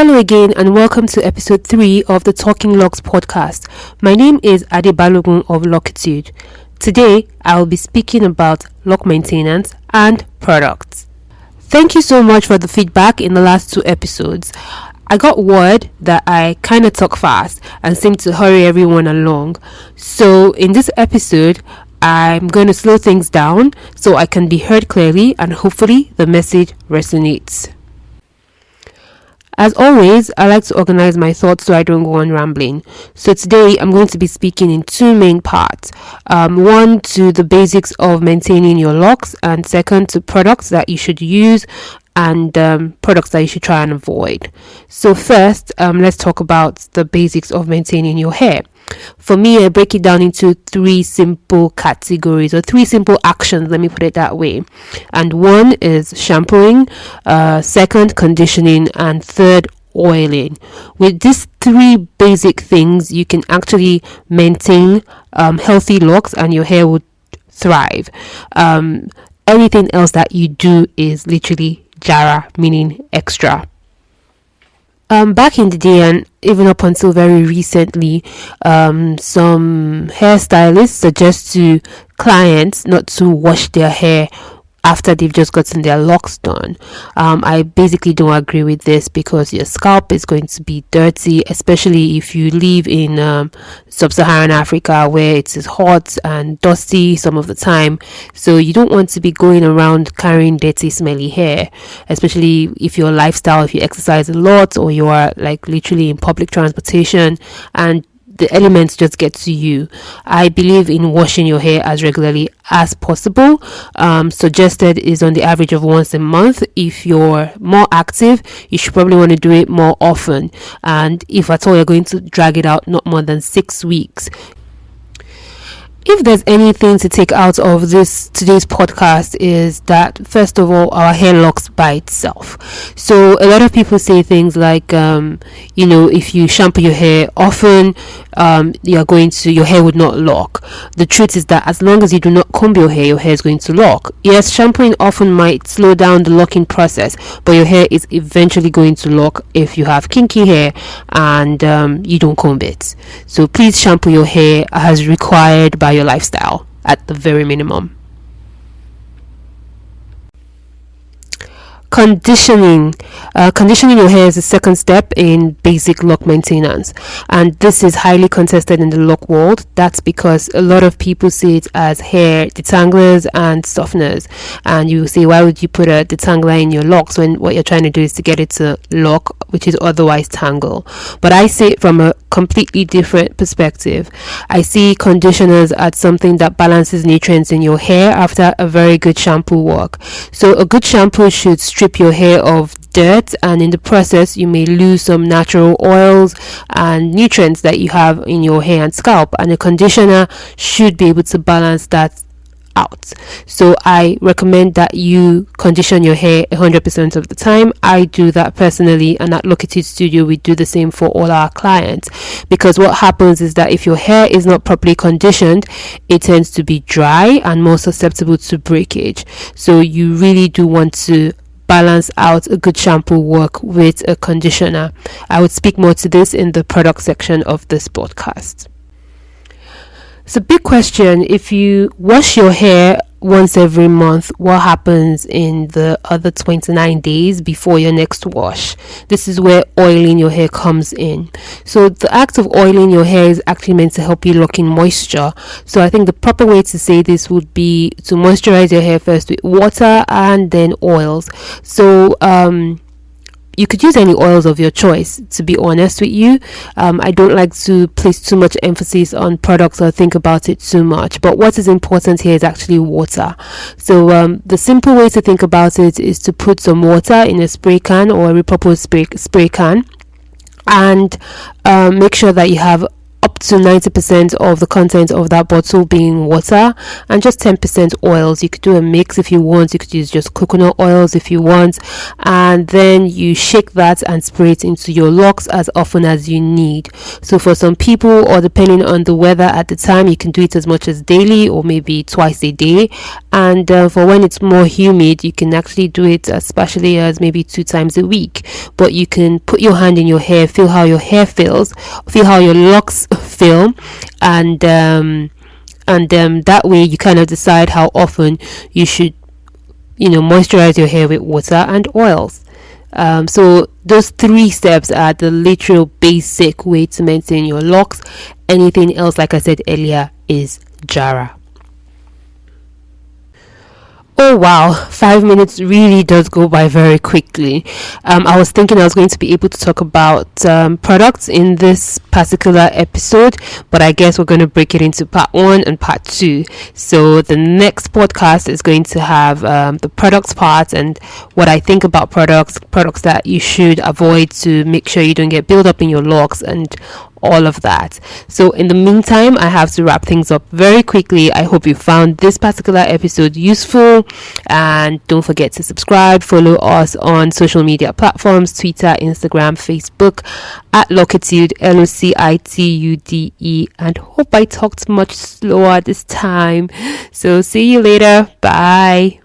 Hello again and welcome to episode 3 of the Talking Locs podcast. My name is Ade Balogun of Locitude. Today, I will be speaking about lock maintenance and products. Thank you so much for the feedback in the last 2 episodes. I got word that I kind of talk fast and seem to hurry everyone along. So in this episode, I'm going to slow things down so I can be heard clearly and hopefully the message resonates. As always, I like to organize my thoughts so I don't go on rambling. So today I'm going to be speaking in 2 main parts. One to the basics of maintaining your locks, and second to products that you should use and products that you should try and avoid. So first, let's talk about the basics of maintaining your hair. For me, I break it down into 3 simple categories or 3 simple actions, let me put it that way. And one is shampooing, second conditioning, and third oiling. With these 3 basic things, you can actually maintain healthy locks and your hair would thrive. Anything else that you do is literally jara, meaning extra. Back in the day and even up until very recently, some hairstylists suggest to clients not to wash their hair after they've just gotten their locks done. I basically don't agree with this because your scalp is going to be dirty, especially if you live in sub-Saharan Africa where it is hot and dusty some of the time. So you don't want to be going around carrying dirty, smelly hair, especially if your lifestyle, if you exercise a lot or you are like literally in public transportation and the elements just get to you. I believe in washing your hair as regularly as possible. Suggested is on the average of once a month. If you're more active, you should probably want to do it more often. And if at all you're going to drag it out, not more than 6 weeks. If there's anything to take out of today's podcast is that, first of all, our hair locks by itself. So a lot of people say things like, if you shampoo your hair often, your hair would not lock. The truth is that as long as you do not comb your hair is going to lock. Yes, shampooing often might slow down the locking process, but your hair is eventually going to lock if you have kinky hair and you don't comb it. So please shampoo your hair as required by your lifestyle at the very minimum. Conditioning your hair is the second step in basic lock maintenance, and this is highly contested in the lock world. That's because a lot of people see it as hair detanglers and softeners, and you say, why would you put a detangler in your locks when what you're trying to do is to get it to lock, which is otherwise tangle? But I see it from a completely different perspective. I see conditioners as something that balances nutrients in your hair after a very good shampoo work. So a good shampoo should strip your hair of dirt, and in the process you may lose some natural oils and nutrients that you have in your hair and scalp, and a conditioner should be able to balance that out. So I recommend that you condition your hair 100% of the time. I do that personally, and at Locitude Studio we do the same for all our clients, because what happens is that if your hair is not properly conditioned, it tends to be dry and more susceptible to breakage. So you really do want to balance out a good shampoo work with a conditioner. I would speak more to this in the product section of this podcast. It's a big question. If you wash your hair once every month, what happens in the other 29 days before your next wash? This is where oiling your hair comes in. So the act of oiling your hair is actually meant to help you lock in moisture. So I think the proper way to say this would be to moisturize your hair first with water and then oils. So you could use any oils of your choice, to be honest with you. I don't like to place too much emphasis on products or think about it too much, but what is important here is actually water. So the simple way to think about it is to put some water in a spray can or a repurposed spray can, and make sure that you have up to 90% of the content of that bottle being water and just 10% oils. You could do a mix if you want. You could use just coconut oils if you want, and then you shake that and spray it into your locks as often as you need. So for some people, or depending on the weather at the time, you can do it as much as daily or maybe twice a day. And for when it's more humid, you can actually do it as partially as maybe 2 times a week. But you can put your hand in your hair, feel how your hair feels, feel how your locks feel, and that way you kind of decide how often you should, moisturize your hair with water and oils. So those 3 steps are the literal basic way to maintain your locks. Anything else, like I said earlier, is Jara. Oh wow, 5 minutes really does go by very quickly. I was thinking I was going to be able to talk about products in this particular episode, but I guess we're going to break it into part 1 and part 2. So the next podcast is going to have the products part and what I think about products that you should avoid to make sure you don't get build up in your locks and all of that. So in the meantime, I have to wrap things up very quickly. I hope you found this particular episode useful, and don't forget to subscribe, follow us on social media platforms, Twitter, Instagram, Facebook at Locitude, LOCITUDE, and hope I talked much slower this time. So see you later. Bye.